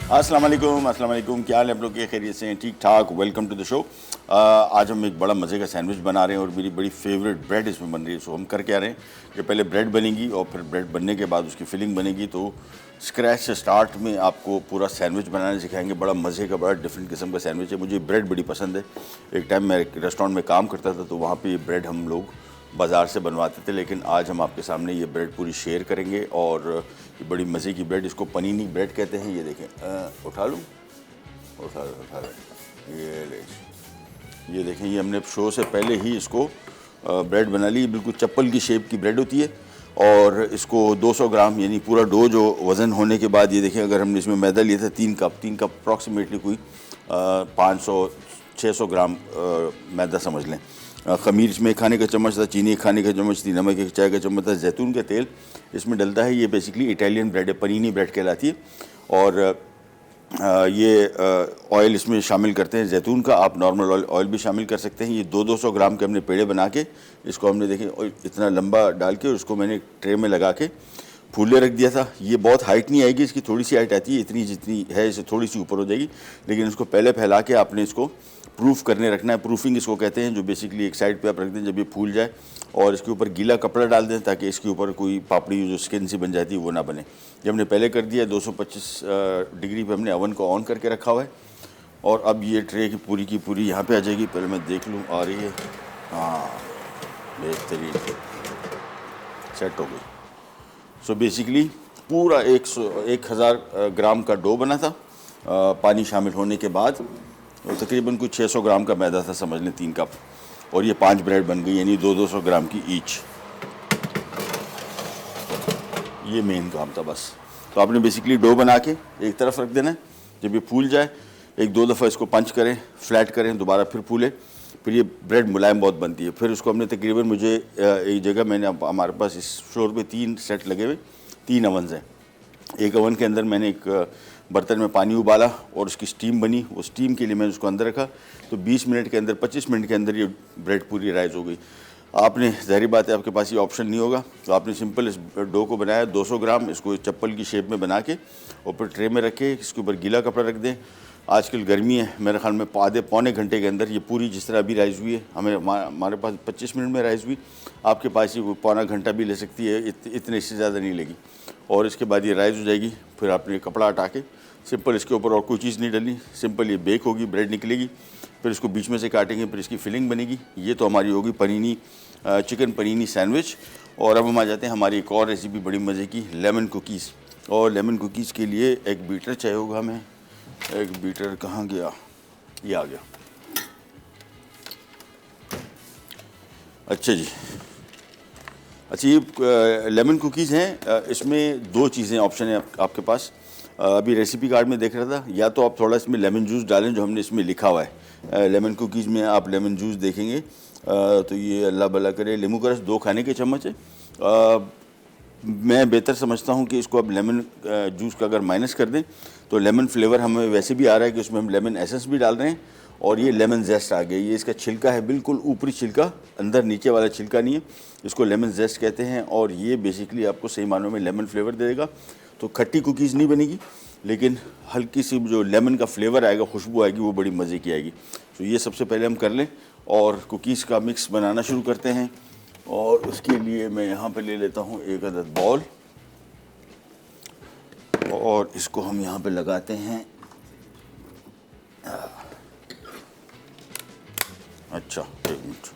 अस्सलाम वालेकुम, क्या हाल है आप लोग के? खैरियत से हैं? ठीक ठाक। Welcome to the show. आज हम एक बड़ा मज़े का सैंडविच बना रहे हैं और मेरी बड़ी फेवरेट ब्रेड इसमें बन रही है। सो हम कर क्या रहे हैं कि पहले ब्रेड बनेगी और फिर ब्रेड बनने के बाद उसकी फिलिंग बनेगी। तो स्क्रैच से स्टार्ट में आपको पूरा सैंडविच बनाना सिखाएंगे। बड़ा मज़े का, बड़ा डिफरेंट किस्म का सैंडविच है। मुझे ब्रेड बड़ी पसंद है। एक टाइम मैं एक रेस्टोरेंट में काम करता था तो वहाँ पर ये ब्रेड हम लोग बाज़ार से बनवाते थे, लेकिन आज हम आपके सामने ये ब्रेड पूरी शेयर करेंगे। और ये बड़ी मज़े की ब्रेड, इसको पनीनी ब्रेड कहते हैं। ये देखें, उठा लूँ, उठा लें, ये देखें, ये हमने शो से पहले ही इसको ब्रेड बना ली। बिल्कुल चप्पल की शेप की ब्रेड होती है और इसको 200 ग्राम यानी पूरा डो जो वज़न होने के बाद, ये देखें, अगर हमने इसमें मैदा लिया था 3 कप अप्रॉक्सीमेटली कोई 500-600 ग्राम मैदा समझ लें। ख़मीर इसमें खाने का चम्मच था, चीनी खाने का चम्मच थी, नमक एक चाय का चम्मच था, जैतून का तेल इसमें डलता है। ये बेसिकली इटालियन ब्रेड है, पनीनी ब्रेड कहलाती है। और ये ऑयल इसमें शामिल करते हैं जैतून का, आप नॉर्मल ऑयल भी शामिल कर सकते हैं। ये 200 ग्राम के हमने पेड़े बना के इसको हमने देखें इतना लंबा डाल के और इसको मैंने ट्रे में लगा के फूले रख दिया था। ये बहुत हाइट नहीं आएगी, इसकी थोड़ी सी हाइट आती है, इतनी जितनी है इससे थोड़ी सी ऊपर हो जाएगी। लेकिन इसको पहले फैला के आपने इसको प्रूफ करने रखना है। प्रूफिंग इसको कहते हैं, जो बेसिकली एक साइड पे आप रख दें जब ये फूल जाए और इसके ऊपर गीला कपड़ा डाल दें ताकि इसके ऊपर कोई पापड़ी जो स्किन सी बन जाती है वो ना बने। जब हमने पहले कर दिया 225 डिग्री पे हमने ओवन को ऑन करके रखा हुआ है। और अब ये ट्रे की पूरी यहाँ पे आ जाएगी। पहले मैं देख लूँ आ रही है, हाँ बेहतरीन सेट हो गई। सो बेसिकली पूरा 1000 ग्राम का डो बना था पानी शामिल होने के बाद, और तकरीबन कुछ 600 ग्राम का मैदा था समझ लें, 3 कप। और ये 5 ब्रेड बन गई यानी 200 ग्राम की ईच। ये मेन काम था बस। तो आपने बेसिकली डो बना के एक तरफ रख देना है। जब ये फूल जाए 1-2 दफ़ा इसको पंच करें, फ्लैट करें, दोबारा फिर फूले, फिर ये ब्रेड मुलायम बहुत बनती है। फिर उसको हमने तकरीबन, मुझे एक जगह मैंने, हमारे पास इस फ्लोर पे 3 सेट लगे हुए, 3 अवन हैं। एक अवन के अंदर मैंने एक बर्तन में पानी उबाला और उसकी स्टीम बनी। वो स्टीम के लिए मैंने उसको अंदर रखा तो 20 मिनट के अंदर, 25 मिनट के अंदर ये ब्रेड पूरी राइज हो गई। आपने, ज़ाहिर बात है आपके पास ये ऑप्शन नहीं होगा, तो आपने सिंपल इस डो को बनाया 200 ग्राम, इसको चप्पल की शेप में बना के और फिर ट्रे में रखे, इसके ऊपर गीला कपड़ा रख दें। आजकल गर्मी है, मेरे ख्याल में आधे पौने घंटे के अंदर ये पूरी जिस तरह अभी राइज़ हुई है, हमारे पास 25 मिनट में राइज़ हुई, आपके पास ये पौना घंटा भी ले सकती है, इतने इससे ज़्यादा नहीं लेगी। और इसके बाद ये राइज़ हो जाएगी। फिर आपने कपड़ा हटा के सिंपल इसके ऊपर और कोई चीज़ नहीं डलनी, सिंपल ये बेक होगी, ब्रेड निकलेगी। फिर इसको बीच में से काटेंगे, फिर इसकी फिलिंग बनेगी। ये तो हमारी होगी पनीनी, चिकन पनीनी सैंडविच। और अब हम आ जाते हैं हमारी एक और रेसिपी बड़ी मज़े की, लेमन कुकीज़। और लेमन कुकीज़ के लिए एक बीटर चाहिए होगा हमें। एक बीटर कहाँ गया? ये आ गया। अच्छा जी, अच्छा ये लेमन कुकीज़ हैं। इसमें 2 चीज़ें ऑप्शन है आपके पास। अभी रेसिपी कार्ड में देख रहा था, या तो आप थोड़ा इसमें लेमन जूस डालें जो हमने इसमें लिखा हुआ है। लेमन कुकीज़ में आप लेमन जूस देखेंगे तो ये अल्लाह भला करे, लेमू का रस 2 खाने के चम्मच है। मैं बेहतर समझता हूँ कि इसको अब लेमन जूस का अगर माइनस कर दें तो लेमन फ्लेवर हमें वैसे भी आ रहा है कि उसमें हम लेमन एसेंस भी डाल रहे हैं और ये लेमन जेस्ट आ गया। ये इसका छिलका है, बिल्कुल ऊपरी छिलका, अंदर नीचे वाला छिलका नहीं है, इसको लेमन जेस्ट कहते हैं। और ये बेसिकली आपको सही मानों में लेमन फ्लेवर दे देगा। तो खट्टी कुकीज़ नहीं बनेगी, लेकिन हल्की सी जो लेमन का फ्लेवर आएगा, खुशबू आएगी, वो बड़ी मज़े की आएगी। तो ये सबसे पहले हम कर लें और कुकीज़ का मिक्स बनाना शुरू करते हैं। और उसके लिए मैं यहाँ पे ले लेता हूँ 1 अदद बॉल और इसको हम यहाँ पे लगाते हैं। अच्छा, 1 मिनट,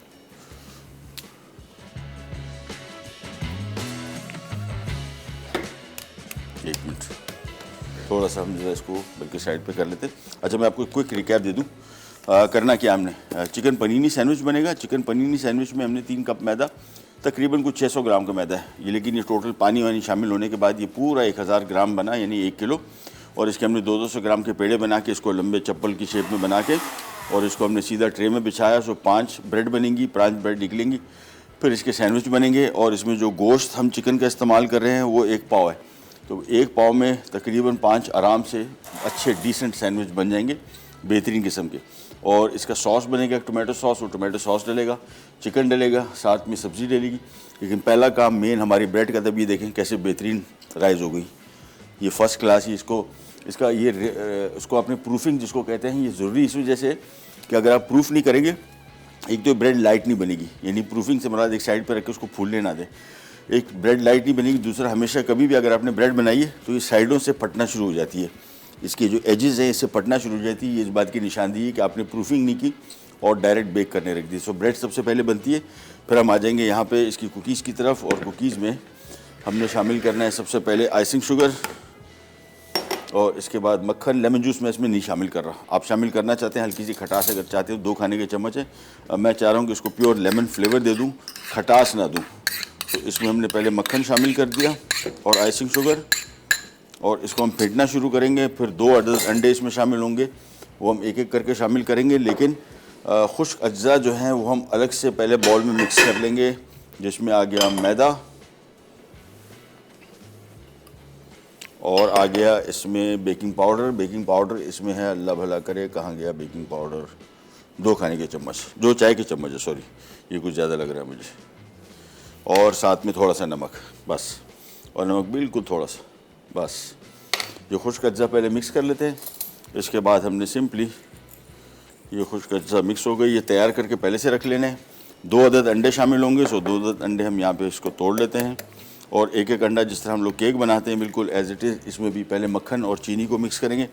थोड़ा सा हम जो इसको बल्कि साइड पे कर लेते हैं। अच्छा, मैं आपको क्विक रिकैप दे दूँ। करना क्या हमने, चिकन पनीनी सैंडविच बनेगा। चिकन पनीनी सैंडविच में हमने 3 कप मैदा, तकरीबन कुछ 600 ग्राम का मैदा है ये, लेकिन ये टोटल पानी वानी शामिल होने के बाद ये पूरा 1000 ग्राम बना, यानी 1 किलो। और इसके हमने 200 ग्राम के पेड़े बना के इसको लंबे चप्पल की शेप में बना के और इसको हमने सीधा ट्रे में बिछाया। सो 5 ब्रेड बनेंगी, 5 ब्रेड निकलेंगी, फिर इसके सैंडविच बनेंगे। और इसमें जो गोश्त हम चिकन का इस्तेमाल कर रहे हैं वो 1 पाव है, तो 1 पाव में तकरीबन 5 आराम से अच्छे डिसेंट सैंडविच बन जाएंगे, बेहतरीन किस्म के। और इसका सॉस बनेगा टोमेटो सॉस, वो टोमेटो सॉस डलेगा, चिकन डलेगा, साथ में सब्ज़ी डलेगी। लेकिन पहला काम मेन हमारी ब्रेड का, तब ये देखें कैसे बेहतरीन राइज़ हो गई, ये फ़र्स्ट क्लास ही। इसको इसका ये उसको आपने प्रूफिंग जिसको कहते हैं ये ज़रूरी इस वजह से कि अगर आप प्रूफ नहीं करेंगे, एक तो ब्रेड लाइट नहीं बनेगी, यानी प्रूफिंग से मुराद एक साइड पर रख के उसको फूलने ना दें, एक ब्रेड लाइट नहीं बनेगी। दूसरा, हमेशा कभी भी अगर आपने ब्रेड बनाई है तो ये साइडों से फटना शुरू हो जाती है, इसके जो एजेस हैं इससे फटना शुरू हो जाती है। ये इस बात की निशानदेही है कि आपने प्रूफिंग नहीं की और डायरेक्ट बेक करने रख दी। सो ब्रेड सबसे पहले बनती है, फिर हम आ जाएंगे यहाँ पे इसकी कुकीज़ की तरफ। और कुकीज़ में हमने शामिल करना है सबसे पहले आइसिंग शुगर और इसके बाद मक्खन। लेमन जूस मैं इसमें नहीं शामिल कर रहा, आप शामिल करना चाहते हैं हल्की सी खटास अगर चाहते हो, 2 खाने के चम्मच है। अब मैं चाह रहा हूँ कि इसको प्योर लेमन फ्लेवर दे दूँ, खटास ना दूँ, तो इसमें हमने पहले मक्खन शामिल कर दिया और आइसिंग शुगर, और इसको हम फेंटना शुरू करेंगे। फिर 2 अदद अंडे इसमें शामिल होंगे, वो हम एक एक करके शामिल करेंगे, लेकिन खुश्क अज्जा जो हैं वो हम अलग से पहले बाउल में मिक्स कर लेंगे, जिसमें आ गया मैदा और आ गया इसमें बेकिंग पाउडर। बेकिंग पाउडर इसमें है, अल्लाह भला करे कहाँ गया बेकिंग पाउडर, 2 खाने के चम्मच, 2 चाय के चम्मच है, सॉरी ये कुछ ज़्यादा लग रहा है मुझे। और साथ में थोड़ा सा नमक बस, और नमक बिल्कुल थोड़ा सा बस। ये खुश्क अज्जा पहले मिक्स कर लेते हैं। इसके बाद हमने सिंपली ये खुश्क अज्जा मिक्स हो गई, ये तैयार करके पहले से रख लेने हैं। 2 अदद अंडे शामिल होंगे, सो 2 अदद अंडे हम यहाँ पे इसको तोड़ लेते हैं और एक एक अंडा जिस तरह हम लोग केक बनाते हैं बिल्कुल एज इट इज़, इसमें भी पहले मक्खन और चीनी को मिक्स करेंगे,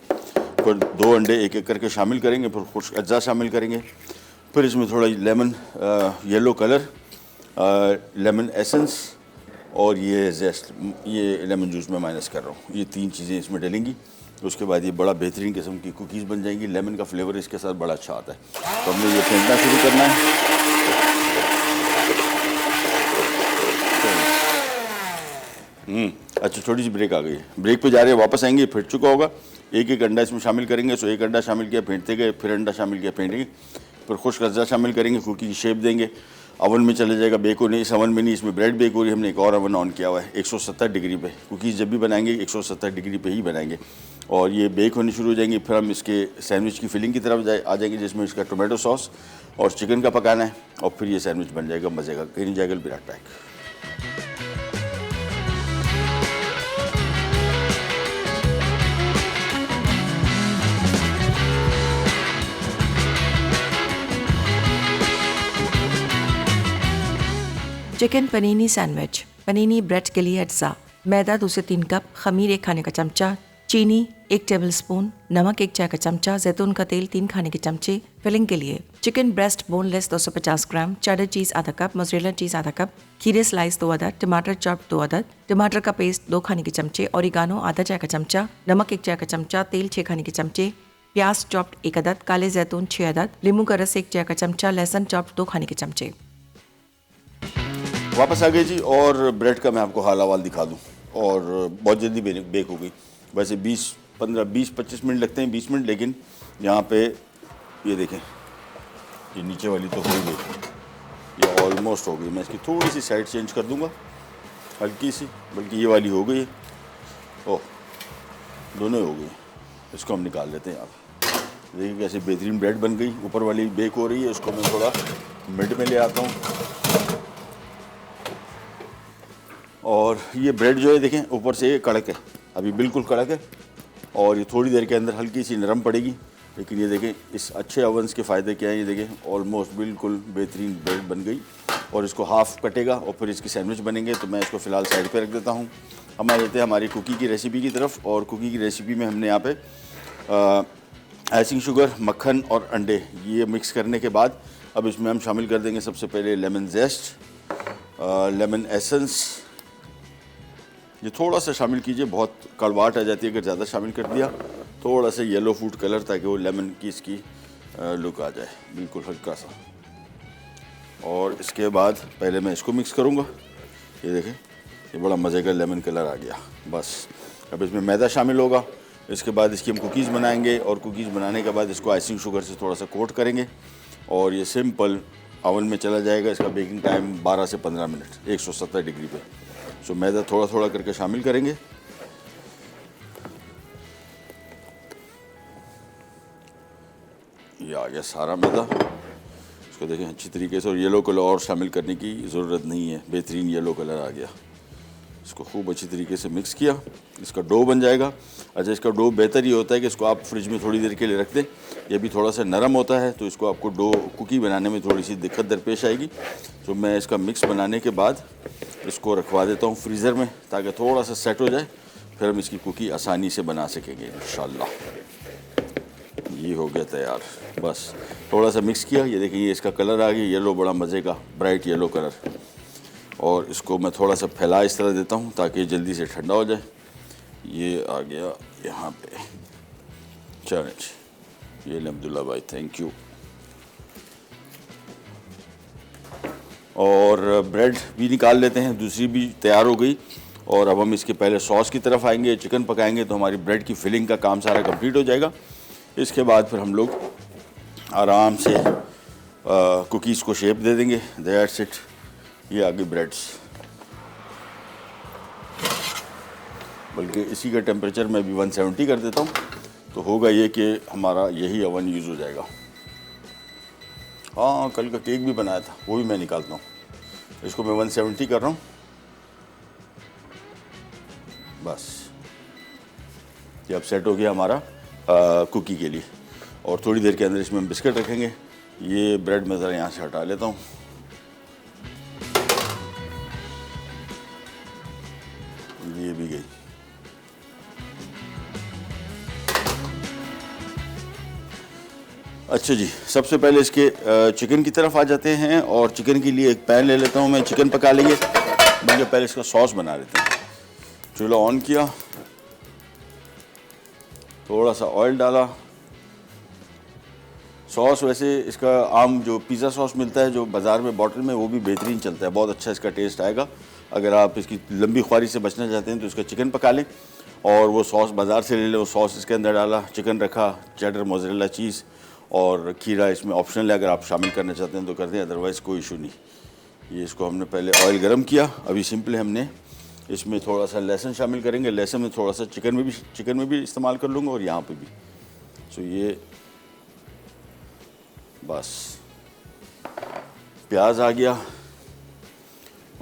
फिर 2 अंडे एक एक करके शामिल करेंगे, फिर खुश्क अज्जा शामिल करेंगे, फिर इसमें थोड़ा lemon yellow colour, lemon essence और ये जेस्ट, ये लेमन जूस में माइनस कर रहा हूँ, ये 3 चीज़ें इसमें डलेंगी। उसके बाद ये बड़ा बेहतरीन किस्म की कुकीज़ बन जाएंगी। लेमन का फ्लेवर इसके साथ बड़ा अच्छा आता है। तो हमने ये फेंटना शुरू करना है। अच्छा, छोटी सी ब्रेक आ गई है, ब्रेक पे जा रहे हैं, वापस आएंगे, फेंट चुका होगा। एक एक अंडा इसमें शामिल करेंगे, सो एक अंडा शामिल किया, फेंटते गए, फिर अंडा शामिल किया, फेंटेंगे, फिर खुश्क अज्जा शामिल करेंगे, कुकी की शेप देंगे, अवन में चले जाएगा, बेक होने। इस अवन में नहीं, इसमें ब्रेड बेक हो रही है, हमने एक और अवन ऑन किया हुआ है 170 डिग्री पे। कुकीज़ जब भी बनाएंगे 170 डिग्री पे ही बनाएंगे और ये बेक होनी शुरू हो जाएंगी। फिर हम इसके सैंडविच की फिलिंग की तरफ आ जाएंगे, जिसमें इसका टोमेटो सॉस और चिकन का पकाना है, और फिर ये सैंडविच बन जाएगा मज़े का। कहीं नहीं जाएगा, विराट back. Chicken panini sandwich. Panini bread के लिए अज्जा: मैदा 2 से 3 कप, खमीर 1 खाने का चमचा, चीनी 1 टेबलस्पून, नमक 1 चाय का चमचा, जैतून का तेल 3 खाने के चमचे। फिलिंग के लिए चिकन ब्रेस्ट बोनलेस 250 ग्राम, चेडर चीज़ आधा कप, मोज़रेला चीज़ आधा कप, खीरे स्लाइस 2 अदद, टमाटर चॉप 2 अदद, टमाटर का पेस्ट 2 खाने के चमचे, ओरिगानो आधा चाय का चमचा, नमक 1 चाय का चमचा, तेल 6 खाने के चमचे, प्याज चॉप्ड 1 अदद, काले जैतून 6 अदद, नींबू का रस 1 चाय का चमचा, लहसुन चॉप्ड 2 खाने के चमचे। वापस आ गए जी, और ब्रेड का मैं आपको हाल अहवाल दिखा दूं। और बहुत जल्दी बेक हो गई, वैसे 20-25 मिनट लगते हैं, 20 मिनट, लेकिन यहाँ पे ये देखें, ये नीचे वाली तो हो गई, ये ऑलमोस्ट हो गई। मैं इसकी थोड़ी सी साइड चेंज कर दूंगा, हल्की सी, बल्कि ये वाली हो गई है। ओह, दोनों हो गई। इसको हम निकाल लेते हैं। आप देखिए कैसे बेहतरीन ब्रेड बन गई, ऊपर वाली बेक हो रही है। उसको मैं थोड़ा मिड में ले आता हूँ, और ये ब्रेड जो है देखें ऊपर से कड़क है, अभी बिल्कुल कड़क है, और ये थोड़ी देर के अंदर हल्की सी नरम पड़ेगी। लेकिन ये देखें इस अच्छे ओवंस के फ़ायदे क्या हैं, ये देखें ऑलमोस्ट बिल्कुल बेहतरीन ब्रेड बन गई। और इसको हाफ़ कटेगा और फिर इसकी सैंडविच बनेंगे। तो मैं इसको फ़िलहाल साइड पे रख देता हूँ। हम आ जाते हैं हमारी कुकी की रेसिपी की तरफ। और कुकी की रेसिपी में हमने यहाँ पे आइसिंग शुगर, मक्खन और अंडे ये मिक्स करने के बाद अब इसमें हम शामिल कर देंगे सबसे पहले लेमन जेस्ट, लेमन एसेंस। ये थोड़ा सा शामिल कीजिए, बहुत कड़वाहट आ जाती है अगर ज़्यादा शामिल कर दिया। थोड़ा सा येलो फूड कलर, ताकि वो लेमन की इसकी लुक आ जाए, बिल्कुल हल्का सा। और इसके बाद पहले मैं इसको मिक्स करूँगा। ये देखें, ये बड़ा मज़े का लेमन कलर आ गया। बस अब इसमें मैदा शामिल होगा। इसके बाद इसकी हम कुकीज़ बनाएंगे, और कुकीज़ बनाने के बाद इसको आइसिंग शुगर से थोड़ा सा कोट करेंगे, और ये सिंपल ओवन में चला जाएगा। इसका बेकिंग टाइम 12 से 15 मिनट 170 डिग्री पे। सो मैदा थोड़ा थोड़ा करके शामिल करेंगे। ये आ गया सारा मैदा। इसको देखें अच्छी तरीके से, और येलो कलर और शामिल करने की ज़रूरत नहीं है, बेहतरीन येलो कलर आ गया। इसको खूब अच्छी तरीके से मिक्स किया, इसका डो बन जाएगा। अच्छा, इसका डो बेहतर ये होता है कि इसको आप फ्रिज में थोड़ी देर के लिए रख दें। ये भी थोड़ा सा नरम होता है, तो इसको आपको डो कुकी बनाने में थोड़ी सी दिक्कत दरपेश आएगी। तो मैं इसका मिक्स बनाने के बाद इसको रखवा देता हूँ फ्रीज़र में, ताकि थोड़ा सा सेट हो जाए, फिर हम इसकी कुकी आसानी से बना सकेंगे इंशाल्लाह। ये हो गया तैयार। बस थोड़ा सा मिक्स किया, ये देखिए ये इसका कलर आ गया येलो, बड़ा मज़े का ब्राइट येलो कलर। और इसको मैं थोड़ा सा फैला इस तरह देता हूँ ताकि जल्दी से ठंडा हो जाए। ये आ गया यहाँ पे। चलें जी, ये अब्दुल्ला भाई, थैंक यू। और ब्रेड भी निकाल लेते हैं, दूसरी भी तैयार हो गई। और अब हम इसके पहले सॉस की तरफ आएंगे, चिकन पकाएंगे, तो हमारी ब्रेड की फिलिंग का काम सारा कंप्लीट हो जाएगा। इसके बाद फिर हम लोग आराम से कुकीज़ को शेप दे देंगे। That's it. ये आ गई ब्रेड्स। बल्कि इसी का टेम्परेचर मैं भी 170 कर देता हूँ, तो होगा ये कि हमारा यही ओवन यूज़ हो जाएगा। हाँ, कल का केक भी बनाया था, वो भी मैं निकालता हूँ। इसको मैं 170 कर रहा हूँ। बस ये अब सेट हो गया हमारा कुकी के लिए। और थोड़ी देर के अंदर इसमें हम बिस्किट रखेंगे। ये ब्रेड मैं ज़रा यहाँ से हटा लेता हूँ। ये भी गई। अच्छा जी, सबसे पहले इसके चिकन की तरफ आ जाते हैं। और चिकन के लिए एक पैन ले लेता हूँ मैं, चिकन पका लेंगे। मुझे पहले इसका सॉस बना लेते हैं। चूल्हा ऑन किया, थोड़ा सा ऑयल डाला। सॉस वैसे इसका आम जो पिज़्ज़ा सॉस मिलता है जो बाज़ार में बॉटल में, वो भी बेहतरीन चलता है, बहुत अच्छा इसका टेस्ट आएगा। अगर आप इसकी लंबी ख्वारी से बचना चाहते हैं तो इसका चिकन पका लें और वो सॉस बाज़ार से ले लें। वो सॉस इसके अंदर डाला, चिकन रखा, चेडर, मोज़रेला चीज़ और खीरा इसमें ऑप्शनल है, अगर आप शामिल करना चाहते हैं तो कर दें, अदरवाइज़ कोई इशू नहीं। ये इसको हमने पहले ऑयल गरम किया। अभी सिंपल हमने इसमें थोड़ा सा लहसुन शामिल करेंगे। लहसुन में थोड़ा सा चिकन में भी इस्तेमाल कर लूँगा और यहाँ पे भी। सो ये बस प्याज आ गया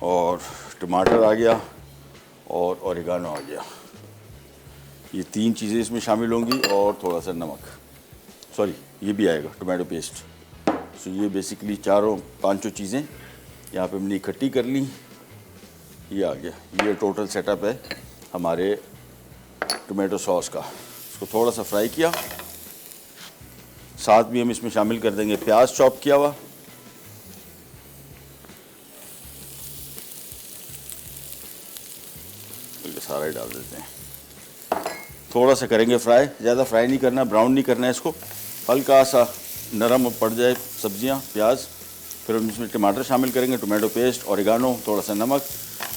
और टमाटर आ गया और ओरिगानो आ गया। ये तीन चीज़ें इसमें शामिल होंगी और थोड़ा सा नमक, सॉरी ये भी आएगा, टोमेटो पेस्ट। सो ये बेसिकली चारों पांचों चीज़ें यहाँ पे हमने इकट्ठी कर ली। ये आ गया। ये टोटल सेटअप है हमारे टोमेटो सॉस का। इसको थोड़ा सा फ्राई किया। साथ भी हम इसमें शामिल कर देंगे प्याज चॉप किया हुआ। बल्कि सारा ही डाल देते हैं। थोड़ा सा करेंगे फ्राई, ज़्यादा फ्राई नहीं करना, ब्राउन नहीं करना है इसको। हल्का सा नरम पड़ जाए सब्जियां, प्याज। फिर हम इसमें टमाटर शामिल करेंगे, टोमेटो पेस्ट, ओरिगानो, थोड़ा सा नमक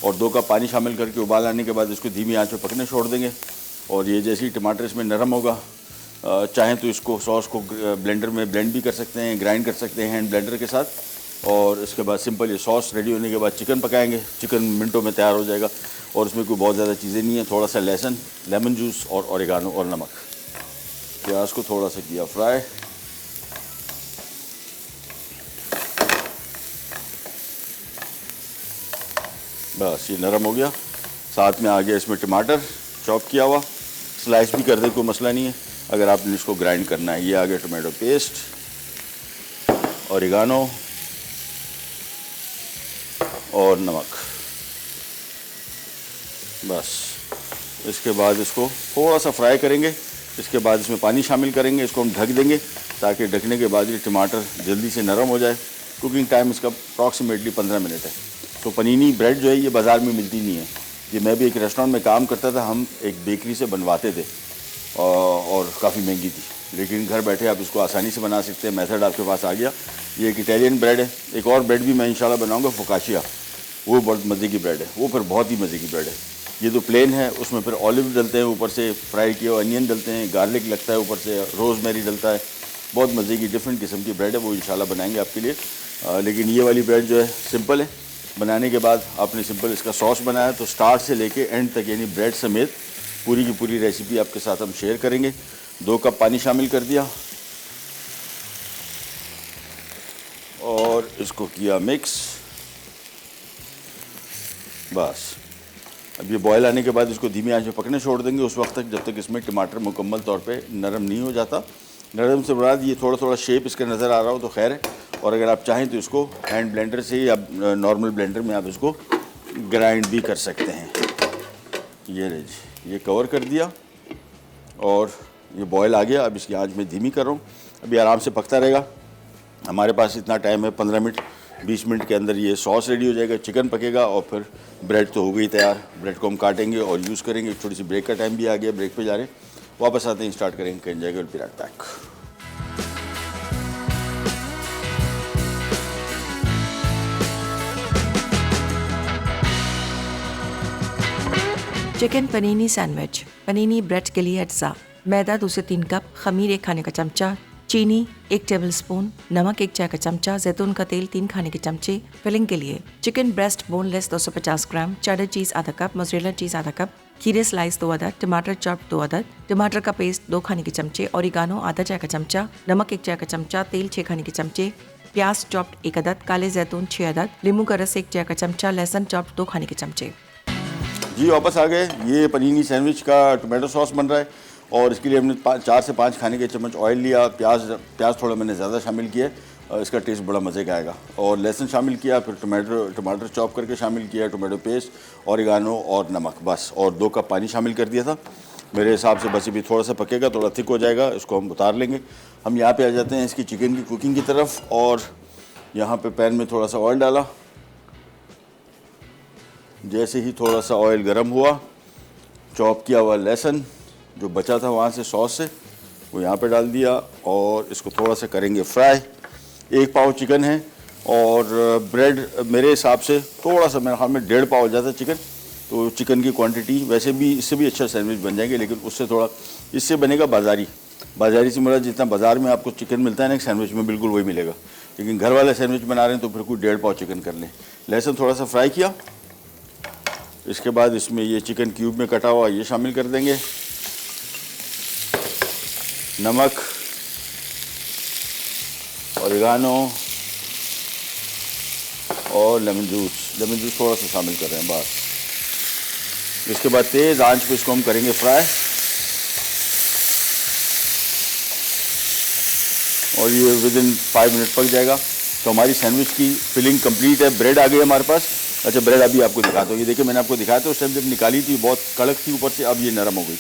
और 2 कप पानी शामिल करके उबाल आने के बाद इसको धीमी आंच पे पकने छोड़ देंगे। और ये जैसे ही टमाटर इसमें नरम होगा, चाहें तो इसको सॉस को ब्लेंडर में ब्लेंड भी कर सकते हैं, ग्राइंड कर सकते हैं हैंड ब्लेंडर के साथ। और इसके बाद सिंपल ये सॉस रेडी होने के बाद चिकन पकाएंगे। चिकन मिनटों में तैयार हो जाएगा और इसमें कोई बहुत ज़्यादा चीज़ें नहीं है। थोड़ा सा लहसुन, लेमन जूस और ओरिगानो और नमक। प्याज को थोड़ा सा किया फ्राई। बस ये नरम हो गया। साथ में आ गया इसमें टमाटर चॉप किया हुआ, स्लाइस भी कर दे, कोई मसला नहीं है अगर आपने इसको ग्राइंड करना है। ये आ गया टोमेटो पेस्ट, ओरिगानो और नमक। बस इसके बाद इसको थोड़ा सा फ्राई करेंगे। इसके बाद इसमें पानी शामिल करेंगे। इसको हम ढक देंगे ताकि ढकने के बाद ये टमाटर जल्दी से नरम हो जाए। कुकिंग टाइम इसका अप्रॉक्सीमेटली 15 मिनट है। तो पनीनी ब्रेड जो है ये बाज़ार में मिलती नहीं है। ये मैं भी एक रेस्टोरेंट में काम करता था, हम एक बेकरी से बनवाते थे और काफ़ी महंगी थी, लेकिन घर बैठे आप इसको आसानी से बना सकते हैं। मेथड आपके पास आ गया। ये एक इटालियन ब्रेड है। एक और ब्रेड भी मैं इंशाल्लाह बनाऊंगा, फोकाशिया, वो बहुत मज़े की ब्रेड है, वो फिर बहुत ही मज़े की ब्रेड है। ये तो प्लेन है, उसमें फिर ऑलिव डलते हैं, ऊपर से फ्राई किए हुए अनियन डलते हैं, गार्लिक लगता है, ऊपर से रोज़मेरी डलता है। बहुत मज़े की डिफरेंट किस्म की ब्रेड है, वो इंशाल्लाह बनाएंगे आपके लिए। लेकिन ये वाली ब्रेड जो है सिंपल है। बनाने के बाद आपने सिंपल इसका सॉस बनाया, तो स्टार्ट से लेके एंड तक यानी ब्रेड समेत पूरी की पूरी रेसिपी आपके साथ हम शेयर करेंगे। 2 कप पानी शामिल कर दिया और इसको किया मिक्स। बस अब ये बॉयल आने के बाद इसको धीमी आंच में पकने छोड़ देंगे उस वक्त तक जब तक इसमें टमाटर मुकम्मल तौर पे नरम नहीं हो जाता। नरम से मुराद ये थोड़ा थोड़ा शेप इसका नज़र आ रहा हो तो खैर है, और अगर आप चाहें तो इसको हैंड ब्लेंडर से या नॉर्मल ब्लेंडर में आप इसको ग्राइंड भी कर सकते हैं। ये रहे जी, ये कवर कर दिया और ये बॉयल आ गया। अब इसकी आंच में धीमी कर रहा हूँ, अभी आराम से पकता रहेगा। हमारे पास इतना टाइम है, 15 मिनट 20 मिनट के अंदर ये सॉस रेडी हो जाएगा, चिकन पकेगा और फिर ब्रेड तो हो गई तैयार। ब्रेड को हम काटेंगे और यूज़ करेंगे। छोटी सी ब्रेक का टाइम भी आ गया, ब्रेक पे जा रहे हैं, वापस आते हैं, स्टार्ट करेंगे, कहीं जाएगा फिर back. Chicken panini sandwich. Panini bread के लिए अज्जा: मैदा 2 से 3 कप, खमीर 1 खाने का चमचा, चीनी 1 टेबलस्पून, नमक 1 चाय का चमचा, जैतून का तेल 3 खाने के चमचे। फिलिंग के लिए चिकन ब्रेस्ट बोनलेस 250 ग्राम, चेडर चीज़ आधा कप, मोज़रेला चीज़ आधा कप, खीरे स्लाइस 2 अदद, टमाटर चॉप 2 अदद, टमाटर का पेस्ट 2 खाने के चमचे, ओरिगानो आधा चाय का चमचा, नमक 1 चाय का चमचा, तेल 6 खाने के चमचे, प्याज चॉप्ड 1 अदद, काले जैतून 6 अदद, नींबू का रस 1 चाय का चमचा, लहसुन चॉप्ड 2 खाने के चमचे। जी वापस आ गए। ये पनीनी सैंडविच का टोमेटो सॉस बन रहा है और इसके लिए हमने 4 से 5 खाने के चम्मच ऑयल लिया। प्याज थोड़ा मैंने ज़्यादा शामिल किया और इसका टेस्ट बड़ा मज़े का आएगा। और लहसुन शामिल किया, फिर टमाटर चॉप करके शामिल किया, टोमेटो पेस्ट, ओरिगानो और नमक, बस। और 2 कप पानी शामिल कर दिया था मेरे हिसाब से। बस अभी थोड़ा सा पकेगा, थोड़ा थिक हो जाएगा, इसको हम उतार लेंगे। हम यहाँ पे आ जाते हैं इसकी चिकन की कुकिंग की तरफ। और यहाँ पे पैन में थोड़ा सा ऑयल डाला। जैसे ही थोड़ा सा ऑयल गर्म हुआ, चॉप किया हुआ लहसुन जो बचा था वहाँ से सॉस से, वो यहाँ पे डाल दिया और इसको थोड़ा सा करेंगे फ्राई। 1 पाव चिकन है और ब्रेड मेरे हिसाब से थोड़ा सा, मेरे ख्याल में 1.5 पाव हो जाता है चिकन। तो चिकन की क्वांटिटी वैसे भी इससे भी अच्छा सैंडविच बन जाएंगे, लेकिन उससे थोड़ा इससे बनेगा बाज़ारी से मेरा जितना बाज़ार में आपको चिकन मिलता है ना एक सैंडविच में, बिल्कुल वही मिलेगा। लेकिन घर वाला सैंडविच बना रहे हैं तो फिर कोई 1.5 पाव चिकन कर लें। लहसुन थोड़ा सा फ्राई किया, इसके बाद इसमें ये चिकन क्यूब में कटा हुआ ये शामिल कर देंगे। नमक, ओरिगानो और लेमन जूस थोड़ा सा शामिल कर रहे हैं बस। इसके बाद तेज़ आंच पे इसको हम करेंगे फ्राई और ये विदिन 5 मिनट पक जाएगा। तो हमारी सैंडविच की फिलिंग कंप्लीट है। ब्रेड आ गई हमारे पास। अच्छा, ब्रेड अभी आपको दिखाता हूँ। ये देखिए, मैंने आपको दिखाया था उस टाइम जब निकाली थी बहुत कड़क थी ऊपर से, अब ये नरम हो गई।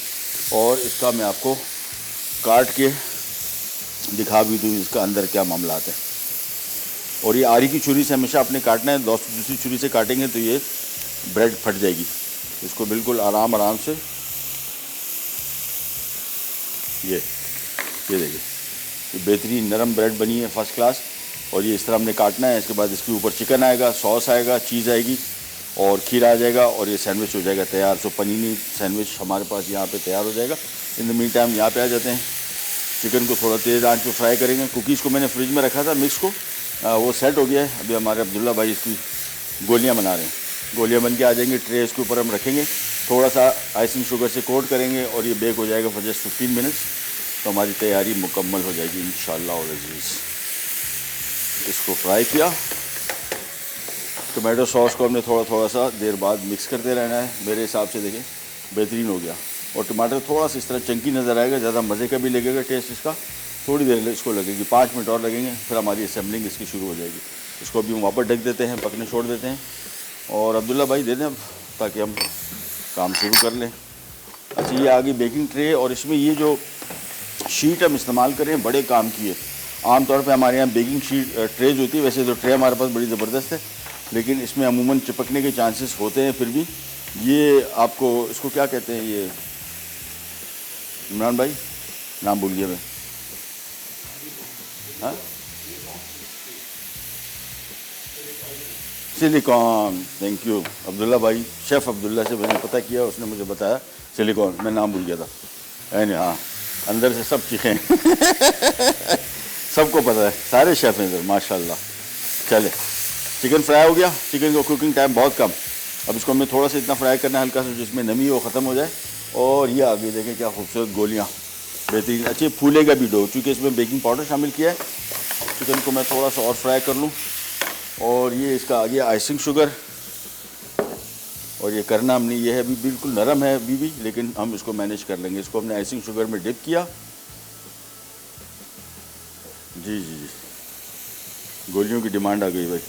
और इसका मैं आपको काट के दिखा भी दूँ इसका अंदर क्या मामला है। और ये आरी की छुरी से हमेशा आपने काटना है, दूसरी छुरी से काटेंगे तो ये ब्रेड फट जाएगी। इसको बिल्कुल आराम से ये देखिए, ये बेहतरीन नरम ब्रेड बनी है, फर्स्ट क्लास। और ये इस तरह हमने काटना है। इसके बाद इसके ऊपर चिकन आएगा, सॉस आएगा, चीज़ आएगी और खीर आ जाएगा और ये सैंडविच हो जाएगा तैयार। सो पनीनी सैंडविच हमारे पास यहाँ पे तैयार हो जाएगा। इन द मीन टाइम यहाँ पे आ जाते हैं। चिकन को थोड़ा तेज़ आंच पे फ्राई करेंगे। कुकीज़ को मैंने फ्रिज में रखा था मिक्स को, वो सेट हो गया है। अभी हमारे अब्दुल्ला भाई इसकी गोलियाँ बना रहे हैं। गोलियाँ बन के आ जाएंगे, ट्रे इसके ऊपर हम रखेंगे, थोड़ा सा आइसिंग शुगर से कोट करेंगे और ये बेक हो जाएगा फॉर जस्ट 15 मिनट्स। तो हमारी तैयारी मुकम्मल हो जाएगी इंशाअल्लाह और अज़ीज़। इसको फ्राई किया। टोमेटो सॉस को हमने थोड़ा सा देर बाद मिक्स करते रहना है। मेरे हिसाब से देखें बेहतरीन हो गया। और टमाटर थोड़ा सा इस तरह चंकी नज़र आएगा, ज़्यादा मज़े का भी लगेगा टेस्ट इसका। थोड़ी देर इसको लगेगी, 5 मिनट और लगेंगे, फिर हमारी असेंबलिंग इसकी शुरू हो जाएगी। इसको अभी हम वापस ढक देते हैं, पकने छोड़ देते हैं। और अब्दुल्ला भाई दे दें अब, ताकि हम काम शुरू कर लें। अच्छा, ये आ गई बेकिंग ट्रे और इसमें ये जो शीट हम इस्तेमाल करें बड़े काम की है। आमतौर पे हमारे यहाँ बेकिंग शीट ट्रेज होती है। वैसे तो ट्रे हमारे पास बड़ी ज़बरदस्त है, लेकिन इसमें अमूमन चिपकने के चांसेस होते हैं। फिर भी ये आपको इसको क्या कहते हैं, ये इमरान भाई नाम भूल गया मैं, हाँ, सिलिकॉन। थैंक यू अब्दुल्ला भाई, शेफ़ अब्दुल्ला से मैंने पता किया, उसने मुझे बताया सिलिकॉन, मैं नाम भूल गया था। है हाँ, अंदर से सब चीखें सबको पता है, सारे शेफ़ हैं इधर माशाल्लाह। चले, चिकन फ्राई हो गया। चिकन का कुकिंग टाइम बहुत कम। अब इसको हमें थोड़ा सा इतना फ्राई करना है हल्का सा जिसमें नमी वो ख़त्म हो जाए। और ये आगे देखें क्या खूबसूरत गोलियाँ, बेहतरीन। अच्छे फूलेगा भी डो, चूँकि इसमें बेकिंग पाउडर शामिल किया है। चिकन को मैं थोड़ा सा और फ्राई कर लूँ। और ये इसका आ गया आइसिंग शुगर। और ये करना हमने ये है, अभी बिल्कुल नरम है अभी भी, लेकिन हम इसको मैनेज कर लेंगे। इसको हमने आइसिंग शुगर में डिप किया। जी जी जी, गोलियों की डिमांड आ गई भाई।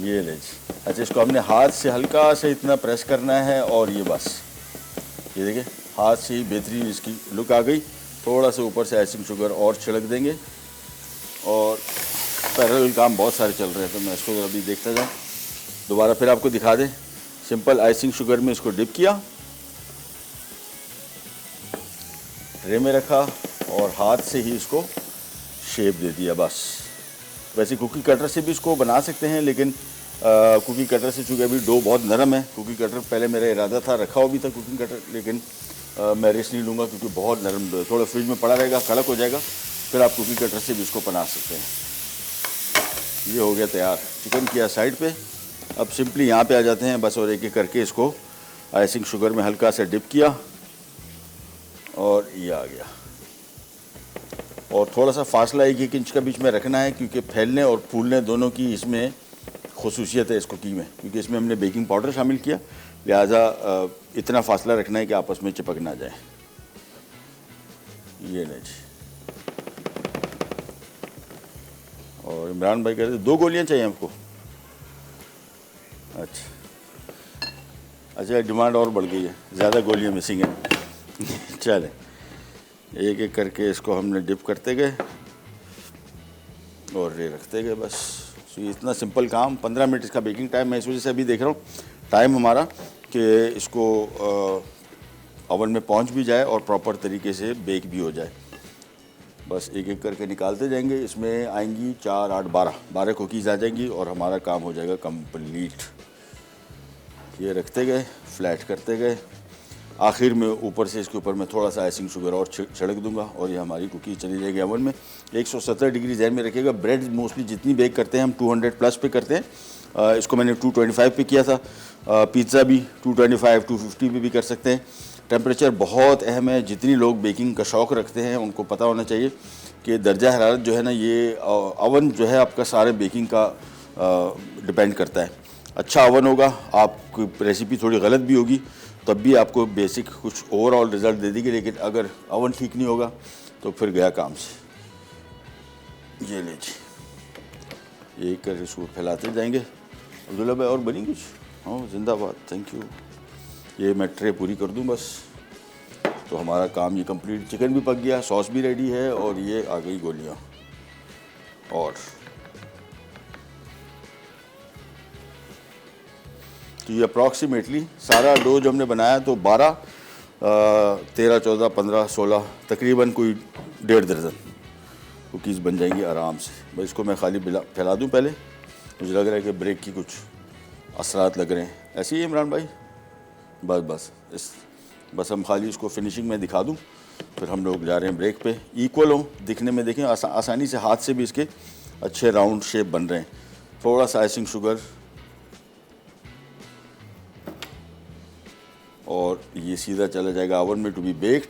ये ले जी। अच्छा, इसको हमने हाथ से हल्का से इतना प्रेस करना है और ये बस, ये देखिए हाथ से ही बेहतरीन इसकी लुक आ गई। थोड़ा सा ऊपर से आइसिंग शुगर और छिड़क देंगे। और पैरेलल काम बहुत सारे चल रहे हैं, तो मैं इसको अभी देखता जाऊँ। दोबारा फिर आपको दिखा दें, सिंपल आइसिंग शुगर में इसको डिप किया, ट्रे में रखा और हाथ से ही इसको शेप दे दिया बस। वैसे कुकी कटर से भी इसको बना सकते हैं, लेकिन कुकी कटर से चूँकि अभी डो बहुत नरम है, कुकी कटर पहले मेरा इरादा था, रखा हुआ भी था कुकिंग कटर, लेकिन मैं रिस्क नहीं लूँगा क्योंकि बहुत नरम डो है। थोड़ा फ्रिज में पड़ा रहेगा, कड़क हो जाएगा, फिर आप कुकी कटर से भी इसको बना सकते हैं। ये हो गया तैयार, चिकन किया साइड पे। अब सिंपली यहाँ पे आ जाते हैं बस, और एक एक करके इसको आइसिंग शुगर में हल्का से डिप किया और ये आ गया। और थोड़ा सा फासला 1-1 इंच का बीच में रखना है, क्योंकि फैलने और फूलने दोनों की इसमें खुसूसियत है इस कुकी में, क्योंकि इसमें हमने बेकिंग पाउडर शामिल किया, लिहाजा इतना फासला रखना है कि आपस में चिपक ना जाए। ये नहीं जी। और इमरान भाई कहते 2 गोलियां चाहिए हमको। अच्छा, डिमांड और बढ़ गई है, ज़्यादा गोलियां मिसिंग हैं। चले, एक एक करके इसको हमने डिप करते गए और ये रखते गए बस। तो इतना सिंपल काम, 15 मिनट इसका बेकिंग टाइम। मैं इस वजह से अभी देख रहा हूँ टाइम हमारा कि इसको ओवन में पहुँच भी जाए और प्रॉपर तरीके से बेक भी हो जाए। बस एक एक करके निकालते जाएंगे। इसमें आएंगी 4, 8, 12 कुकीज़ आ जाएंगी और हमारा काम हो जाएगा कंप्लीट। ये रखते गए, फ्लैट करते गए, आखिर में ऊपर से इसके ऊपर मैं थोड़ा सा आइसिंग शुगर और छिड़क दूंगा और ये हमारी कुकीज़ चली जाएगी ओवन में। 170 डिग्री जहन में रखिएगा। ब्रेड मोस्टली जितनी बेक करते हैं हम 200 प्लस पे करते हैं। इसको मैंने 225 पे किया था। पिज़्ज़ा भी 225, 250 पे भी कर सकते हैं। टेम्परेचर बहुत अहम है। जितनी लोग बेकिंग का शौक़ रखते हैं उनको पता होना चाहिए कि दर्जा हरारत जो है ना, ये ओवन जो है आपका सारे बेकिंग का डिपेंड करता है। अच्छा ओवन होगा, आपकी रेसिपी थोड़ी गलत भी होगी तब भी आपको बेसिक कुछ ओवरऑल रिज़ल्ट दे देगी, लेकिन अगर ओवन ठीक नहीं होगा तो फिर गया काम से। ये लीजिए, एक कर इसको फैलाते जाएंगे। अब्दुल्ला भाई और बनी कुछ? हाँ, जिंदाबाद, थैंक यू। ये मैं ट्रे पूरी कर दूं बस, तो हमारा काम ये कंप्लीट। चिकन भी पक गया, सॉस भी रेडी है और ये आ गई गोलियां। और तो ये अप्रॉक्सीमेटली सारा डो जो हमने बनाया तो 12, 13, 14, 15, 16 तकरीबन कोई 1.5 दर्जन कुकीज़ बन जाएंगी आराम से। बस इसको मैं खाली फैला दूं पहले। मुझे लग रहा है कि ब्रेक की कुछ असरात लग रहे हैं। ऐसे ही इमरान भाई, बस हम खाली इसको फिनिशिंग में दिखा दूं, फिर हम लोग जा रहे हैं ब्रेक पे। इक्वल हो दिखने में, देखें आसानी से हाथ से भी इसके अच्छे राउंड शेप बन रहे हैं। थोड़ा सा आइसिंग शुगर और ये सीधा चला जाएगा ओवन में टू बी बेक्ड।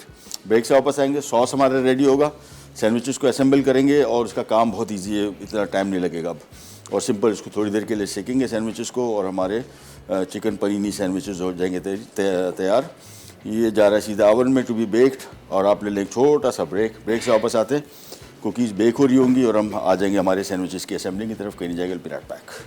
ब्रेक से वापस आएंगे, सॉस हमारा रेडी होगा, सैंडविचेस को असेंबल करेंगे और इसका काम बहुत इजी है, इतना टाइम नहीं लगेगा अब। और सिंपल इसको थोड़ी देर के लिए सेकेंगे सैंडविचेस को और हमारे चिकन पनीनी सैंडविचेस हो जाएंगे तैयार। ये जा रहा है सीधा ओवन में टू बी बेक्ड और आप ले लें छोटा सा ब्रेक। ब्रेक से वापस आते हैं, कुकीज़ बेक हो रही होंगी और हम आ जाएंगे हमारे सैंडविचेस की असेंबलिंग की तरफ। कहीं नहीं जाएगा, पिराट पैक।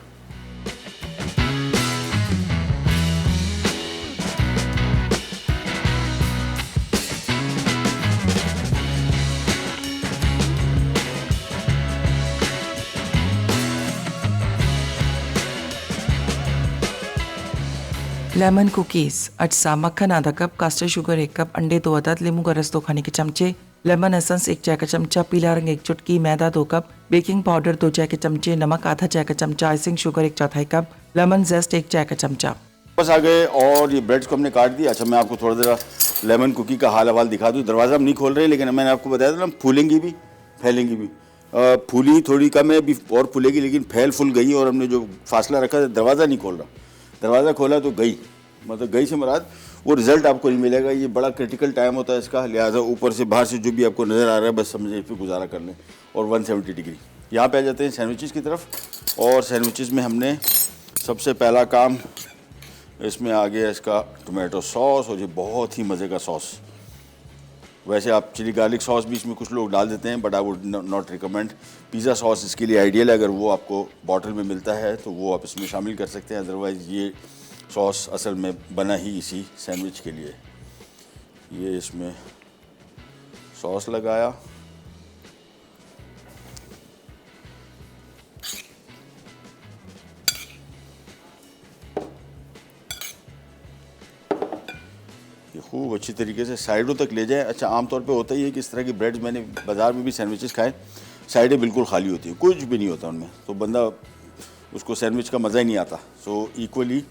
लेमन कुकीज़, अजसा, मक्खन आधा कप, कास्टर शुगर 1 कप, अंडे 2 अदद, नींबू का रस 2 खाने के चमचे, लेमन एसेंस 1 चाय का चमचा, पीला रंग 1 चुटकी, मैदा 2 कप, बेकिंग पाउडर 2 चाय के चमचे, नमक आधा चाय का चमचा, आइसिंग शुगर 1/4 कप, लेमन जेस्ट 1 चाय का चमचा। बस आ गए और ये ब्रेड्स को हमने काट दिया। अच्छा, मैं आपको थोड़ा देर लेमन कुकी का हाल हवाल दिखा दूँ। दरवाज़ा हम नहीं खोल रहे, लेकिन मैंने आपको बताया था ना, फूलेंगी भी फैलेंगी भी। फूली थोड़ी कम है, अभी और फूलेगी, लेकिन फूल गई। और हमने जो फासला रखा था, दरवाज़ा नहीं खोल रहा, दरवाज़ा खोला तो गई, मतलब गई से मुराद वो रिज़ल्ट आपको नहीं मिलेगा। ये बड़ा क्रिटिकल टाइम होता है इसका, लिहाजा ऊपर से बाहर से जो भी आपको नज़र आ रहा है बस समझे फिर गुजारा कर लें। और 170 डिग्री। यहाँ पे आ जाते हैं सैंडविचेस की तरफ। और सैंडविचेस में हमने सबसे पहला काम इसमें आ गया इसका टोमेटो सॉस और ये बहुत ही मज़े का सॉस। वैसे आप चिली गार्लिक सॉस भी इसमें कुछ लोग डाल देते हैं, but I would not recommend. Pizza sauce इसके लिए आइडियल है, अगर वो आपको बॉटल में मिलता है तो वो आप इसमें शामिल कर सकते हैं। अदरवाइज़ ये सॉस असल में बना ही इसी सैंडविच के लिए। ये इसमें सॉस लगाया, खूब अच्छी तरीके से साइडों तक ले जाए। अच्छा, आमतौर पे होता ही है कि इस तरह की ब्रेड्स मैंने बाज़ार में भी सैंडविचेस खाए, साइडें बिल्कुल खाली होती हैं, कुछ भी नहीं होता उनमें, तो बंदा उसको सैंडविच का मज़ा ही नहीं आता। सो इक्वली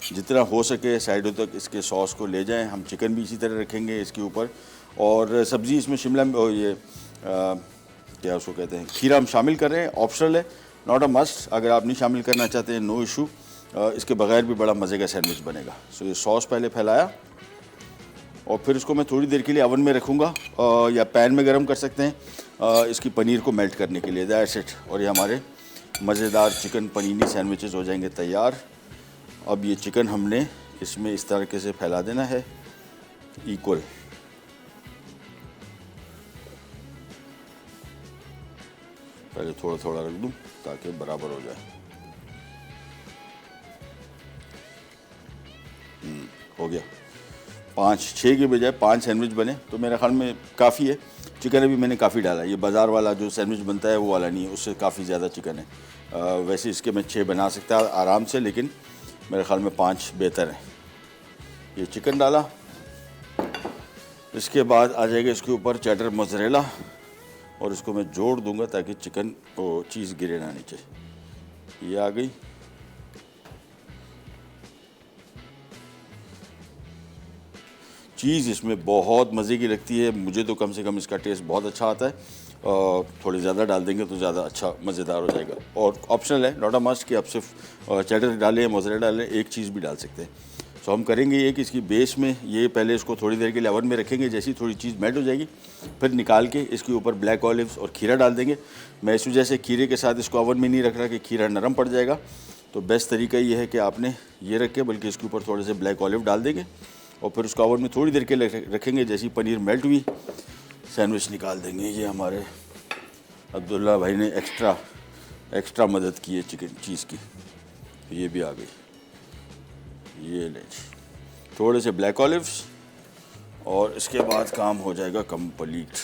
जितना हो सके साइडों तक इसके सॉस को ले जाएं। हम चिकन भी इसी तरह रखेंगे इसके ऊपर, और सब्ज़ी इसमें शिमला ये क्या उसको कहते हैं, खीरा हम शामिल कर रहे हैं, ऑप्शनल है, नॉट अ मस्ट। अगर आप नहीं शामिल करना चाहते हैं, नो इशू, इसके बगैर भी बड़ा मज़े का सैंडविच बनेगा। सो ये सॉस पहले फैलाया और फिर इसको मैं थोड़ी देर के लिए ओवन में रखूँगा, या पैन में गर्म कर सकते हैं इसकी पनीर को मेल्ट करने के लिए। That's it. और ये हमारे मज़ेदार चिकन पनीनी सैंडविचेस हो जाएंगे तैयार। अब ये चिकन हमने इसमें इस तरीके से फैला देना है इक्वल। पहले थोड़ा थोड़ा रख दूँ ताकि बराबर हो जाए। हो गया। 5-6 के बजाय 5 सैंडविच बने तो मेरे ख्याल में काफ़ी है। चिकन अभी मैंने काफ़ी डाला, ये बाज़ार वाला जो सैंडविच बनता है वो वाला नहीं है, उससे काफ़ी ज़्यादा चिकन है। वैसे इसके मैं 6 बना सकता आराम से, लेकिन मेरे ख्याल में 5 बेहतर है। ये चिकन डाला, इसके बाद आ जाएगा इसके ऊपर चेडर मोज़रेला, और इसको मैं जोड़ दूंगा ताकि चिकन और चीज़ गिरे ना नीचे। ये आ गई। चीज़ इसमें बहुत मज़े की लगती है, मुझे तो कम से कम इसका टेस्ट बहुत अच्छा आता है। थोड़ी ज़्यादा डाल देंगे तो ज़्यादा अच्छा मज़ेदार हो जाएगा। और ऑप्शनल है, नॉट अ मस्ट कि आप सिर्फ चेडर डालें, मोज़रेला डालें, एक चीज़ भी डाल सकते हैं। सो हम करेंगे ये कि इसकी बेस में ये पहले इसको थोड़ी देर के लिए ओवन में रखेंगे, जैसी थोड़ी चीज़ मेल्ट हो जाएगी फिर निकाल के इसके ऊपर ब्लैक ऑलिव्स और खीरा डाल देंगे। मैं इस वजह से खीरे के साथ इसको ओवन में नहीं रख रहा कि खीरा नरम पड़ जाएगा, तो बेस्ट तरीका ये है कि आपने ये रखे, बल्कि इसके ऊपर थोड़े से ब्लैक ऑलिव डाल देंगे और फिर उसको ओवन में थोड़ी देर के लिए रखेंगे। जैसी पनीर मेल्ट हुई सैंडविच निकाल देंगे। ये हमारे अब्दुल्ला भाई ने एक्स्ट्रा मदद की है चिकन चीज़ की, ये भी आ गई। ये ले थोड़े से ब्लैक ऑलिव्स और इसके बाद काम हो जाएगा कंप्लीट।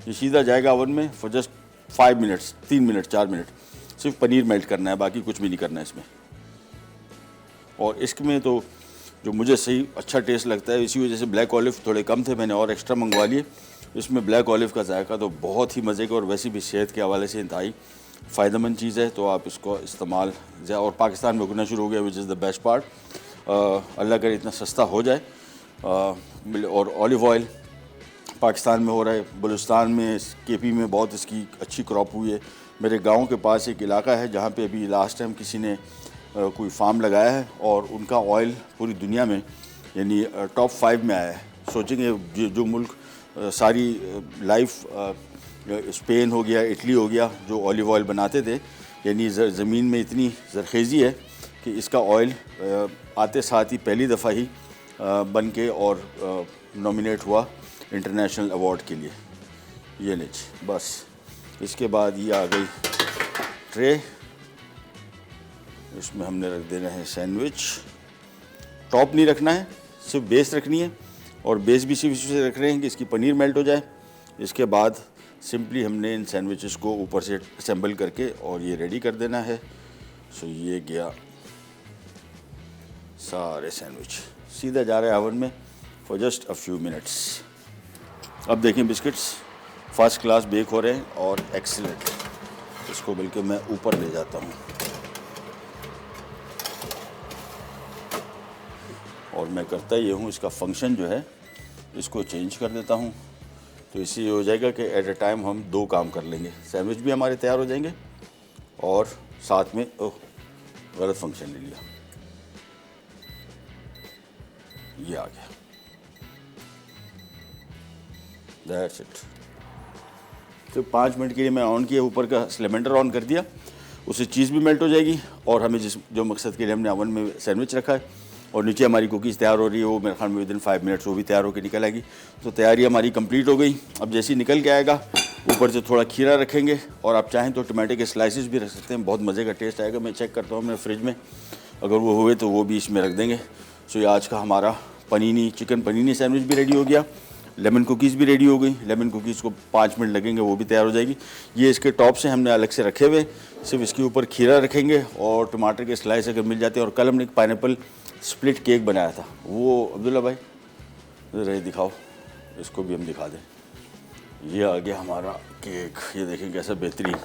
ये सीधा जाएगा ओवन में for just 5 minutes, 3 minute 4 minute, सिर्फ पनीर मेल्ट करना है, बाकी कुछ भी नहीं करना है इसमें। और इसमें तो जो मुझे सही अच्छा टेस्ट लगता है, इसी वजह से ब्लैक ऑलिव थोड़े कम थे, मैंने और एक्स्ट्रा मंगवा लिए। इसमें ब्लैक ऑलिव का जायका तो बहुत ही मज़े का, और वैसे भी सेहत के हवाले से इंतहाई फ़ायदेमंद चीज़ है, तो आप इसको इस्तेमाल, और पाकिस्तान में उगना शुरू हो गया, which is the best part. अल्लाह करे इतना सस्ता हो जाए। और ऑलिव ऑयल पाकिस्तान में हो रहा है, बलूचिस्तान में, केपी में बहुत इसकी अच्छी क्रॉप हुई है। मेरे गांव के पास एक इलाका है जहाँ पे अभी लास्ट टाइम किसी ने कोई फार्म लगाया है और उनका ऑयल पूरी दुनिया में यानी टॉप 5 में आया है। सोचेंगे जो मुल्क सारी लाइफ, स्पेन हो गया, इटली हो गया, जो ऑलिव ऑयल बनाते थे, यानी ज़मीन में इतनी ज़रखेज़ी है कि इसका ऑयल आते साथ ही पहली दफ़ा ही बन के और नॉमिनेट हुआ इंटरनेशनल अवार्ड के लिए। ये लीजिए, बस इसके बाद ये आ गई ट्रे, इसमें हमने रख देना है सैंडविच। टॉप नहीं रखना है, सिर्फ बेस रखनी है, और बेस भी सिर्फ इससे रख रहे हैं कि इसकी पनीर मेल्ट हो जाए। इसके बाद सिंपली हमने इन सैंडविचेस को ऊपर से असेंबल करके और ये रेडी कर देना है। सो ये गया सारे सैंडविच, सीधा जा रहा है ओवन में for just a few minutes. अब देखें बिस्किट्स फर्स्ट क्लास बेक हो रहे हैं और एक्सीलेंट। इसको बल्कि मैं ऊपर ले जाता हूँ और मैं करता ये हूँ, इसका फंक्शन जो है इसको चेंज कर देता हूँ, तो इससे ये हो जाएगा कि एट अ टाइम हम 2 काम कर लेंगे। सैंडविच भी हमारे तैयार हो जाएंगे और साथ में, ओह गलत फंक्शन ले लिया, ये आ गया। That's it. तो 5 मिनट के लिए मैं ऑन किया, ऊपर का सिलेंडर ऑन कर दिया उससे चीज़ भी मेल्ट हो जाएगी और हमें जो मकसद के लिए हमने ओवन में सैंडविच रखा है और नीचे हमारी कुकीज़ तैयार हो रही है, वो मेरे ख्याल में विदिन 5 मिनट्स वो भी तैयार होकर निकल आएगी। तो तैयारी हमारी कंप्लीट हो गई। अब जैसे ही निकल के आएगा ऊपर से थोड़ा खीरा रखेंगे और आप चाहें तो टमाटर के स्लाइसेस भी रख सकते हैं, बहुत मज़े का टेस्ट आएगा। मैं चेक करता हूँ अपने फ्रिज में, अगर वो हुए तो वो भी इसमें रख देंगे। सो ये आज का हमारा चिकन पनीनी सैंडविच भी रेडी हो गया। लेमन कुकीज़ भी रेडी हो गई। लेमन कुकीज़ को 5 मिनट लगेंगे, वो भी तैयार हो जाएगी। ये इसके टॉप से हमने अलग से रखे हुए, सिर्फ इसके ऊपर खीरा रखेंगे और टमाटर के स्लाइस अगर मिल जाते हैं। और कल हमने एक पाइनएप्पल स्प्लिट केक बनाया था, वो अब्दुल्ला भाई रहे दिखाओ, इसको भी हम दिखा दें। ये आ गया हमारा केक, ये देखें कैसा बेहतरीन।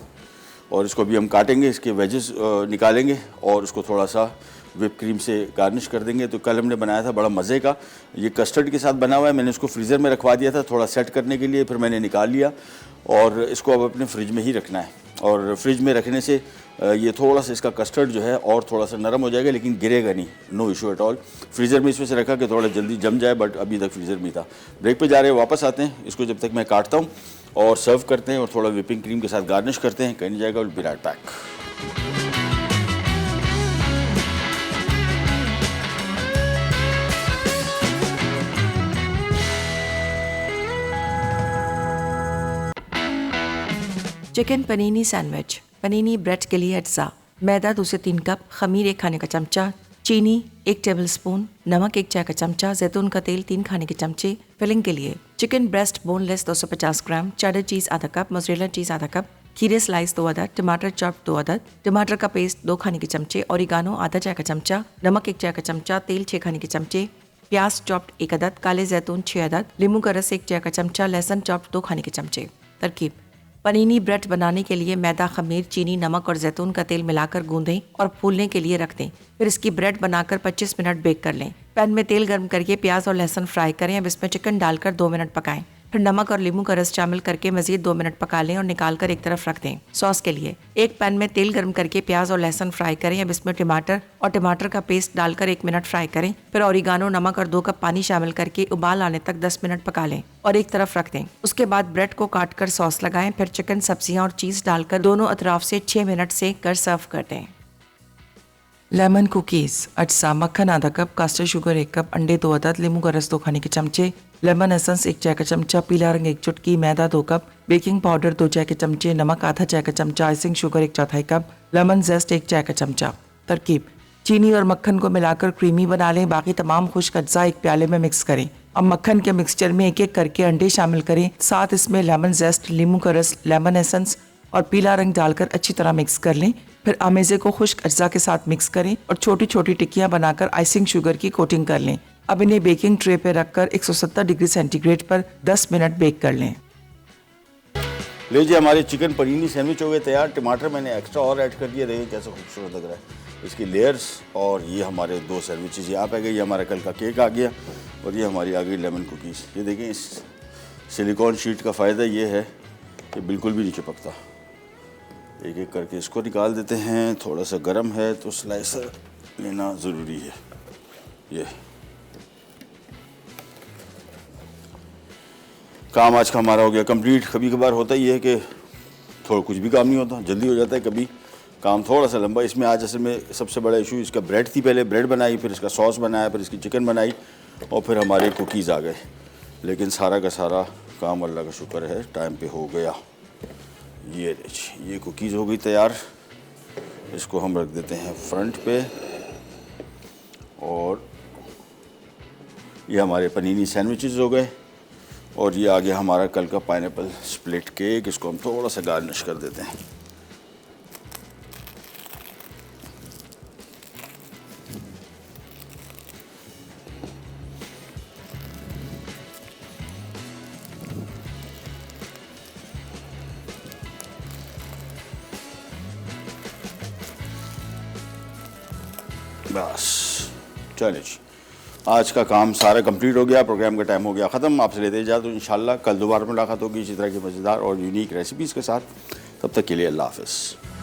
और इसको भी हम काटेंगे, इसके वेजेस निकालेंगे और उसको थोड़ा सा whip क्रीम से गार्निश कर देंगे। तो कल हमने बनाया था बड़ा मज़े का, ये कस्टर्ड के साथ बना हुआ है। मैंने इसको फ्रीज़र में रखवा दिया था थोड़ा सेट करने के लिए, फिर मैंने निकाल लिया और इसको अब अपने फ्रिज में ही रखना है। और फ्रिज में रखने से ये थोड़ा सा इसका कस्टर्ड जो है और थोड़ा सा नरम हो जाएगा, लेकिन गिरेगा नहीं, no issue at all. Freezer में इसमें से रखा कि थोड़ा जल्दी जम जाए, बट अभी तक फ्रीज़र में था। ब्रेक पे जा रहे हैं, वापस आते हैं। इसको जब तक मैं काटता हूँ और सर्व करते हैं और थोड़ा व्हिपिंग क्रीम के साथ गार्निश करते हैं, कहीं नहीं जाएगा। Will be right back. Chicken panini sandwich. Panini bread के लिए अज्जा: मैदा 2 से 3 कप, खमीर 1 खाने का चमचा, चीनी 1 टेबलस्पून, नमक 1 चाय का चमचा, जैतून का तेल 3 खाने के चमचे। फिलिंग के लिए चिकन ब्रेस्ट बोनलेस 250 ग्राम, चेडर चीज़ आधा कप, मोज़रेला चीज़ आधा कप, खीरे स्लाइस 2 अदद, टमाटर चॉप 2 अदद, टमाटर का पेस्ट 2 खाने के चमचे, ओरिगानो आधा चाय का चमचा, नमक 1 चाय का चमचा, तेल 6 खाने के चमचे, प्याज चॉप्ड 1 अदद, काले जैतून 6 अदद, नींबू का रस 1 चाय का चमचा, लहसुन चॉप्ड 2 खाने के चमचे। तरकीब: पनीनी ब्रेड बनाने के लिए मैदा, खमीर, चीनी, नमक और जैतून का तेल मिलाकर गूंदें और फूलने के लिए रख दें। फिर इसकी ब्रेड बनाकर 25 मिनट बेक कर लें। पैन में तेल गर्म करके प्याज और लहसुन फ्राई करें। अब इसमें चिकन डालकर 2 मिनट पकाएं। फिर नमक और नींबू का रस शामिल करके मजीद 2 मिनट पका लें और निकाल कर एक तरफ रख दें। सॉस के लिए एक पैन में तेल गर्म करके प्याज और लहसुन फ्राई करें। अब इसमें टमाटर का पेस्ट डालकर 1 मिनट फ्राई करें। फिर ओरिगानो, नमक और 2 कप पानी शामिल करके उबाल आने तक 10 मिनट पका लें और एक तरफ रख दें। उसके बाद ब्रेड को काट कर सॉस लगाएं। फिर चिकन, सब्जियां और चीज़ डालकर दोनों अतराफ से 6 मिनट सेक कर सर्व कर दें। लेमन कुकीज़ अज्जा: मक्खन आधा कप, कास्टर शुगर 1 कप, अंडे 2 अदद, नींबू का रस 2 खाने के चमचे, लेमन एसेंस 1 चाय का चमचा, पीला रंग 1 चुटकी, मैदा 2 कप, बेकिंग पाउडर 2 चाय के चमचे, नमक आधा चाय का चमचा, आइसिंग शुगर 1/4 कप, लेमन जेस्ट 1 चाय का चमचा। तरकीब: चीनी और मक्खन को मिलाकर क्रीमी बना लें। बाकी तमाम खुश्क अज्जा एक प्याले में मिक्स करें। अब मक्खन के मिक्सचर में एक एक करके अंडे शामिल करें, साथ इसमें लेमन जेस्ट, नींबू का रस, लेमन एसेंस और पीला रंग डालकर अच्छी तरह मिक्स कर लें। फिर आमेज़े को खुश्क अज्जा के साथ मिक्स करें और छोटी छोटी टिक्कियां बनाकर आइसिंग शुगर की कोटिंग कर लें। अब इन्हें बेकिंग ट्रे पर रखकर 170 डिग्री सेंटीग्रेड पर 10 मिनट बेक कर लें। लीजिए, हमारे चिकन पनीनी सैंडविच हो गए तैयार। टमाटर मैंने एक्स्ट्रा और ऐड कर दिया, देखिए कैसा खूबसूरत लग रहा है इसकी लेयर्स। और ये हमारे 2 सैंडविचेज यहाँ पे गए। ये हमारा कल का केक आ गया और ये हमारी आ गई लेमन कुकीज़। ये देखें, इस सिलिकॉन शीट का फ़ायदा ये है कि बिल्कुल भी नहीं चिपकता। एक एक करके इसको निकाल देते हैं। थोड़ा सा गर्म है तो स्लाइसर लेना ज़रूरी है। ये काम आज का हमारा हो गया कंप्लीट। कभी कभार होता ही है कि थोड़ा कुछ भी काम नहीं होता, जल्दी हो जाता है, कभी काम थोड़ा सा लंबा। इसमें आज असल में सबसे बड़ा इशू इसका ब्रेड थी। पहले ब्रेड बनाई, फिर इसका सॉस बनाया, फिर इसकी चिकन बनाई और फिर हमारे कुकीज़ आ गए। लेकिन सारा का सारा काम अल्लाह का शुक्र है टाइम पे हो गया। ये कुकीज़ हो गई तैयार। इसको हम रख देते हैं फ्रंट पे। और ये हमारे पनीनी सैंडविचेस हो गए। और ये आ गया हमारा कल का पाइनएप्पल स्प्लिट केक। इसको हम थोड़ा सा गार्निश कर देते हैं। बस चलिए जी, आज का काम सारा कंप्लीट हो गया। प्रोग्राम का टाइम हो गया ख़त्म। आपसे लेते जा तो इंशाल्लाह कल दोबारा मुलाकात होगी इसी तरह की मज़ेदार और यूनिक रेसिपीज़ के साथ। तब तक के लिए अल्लाह हाफ़िज़।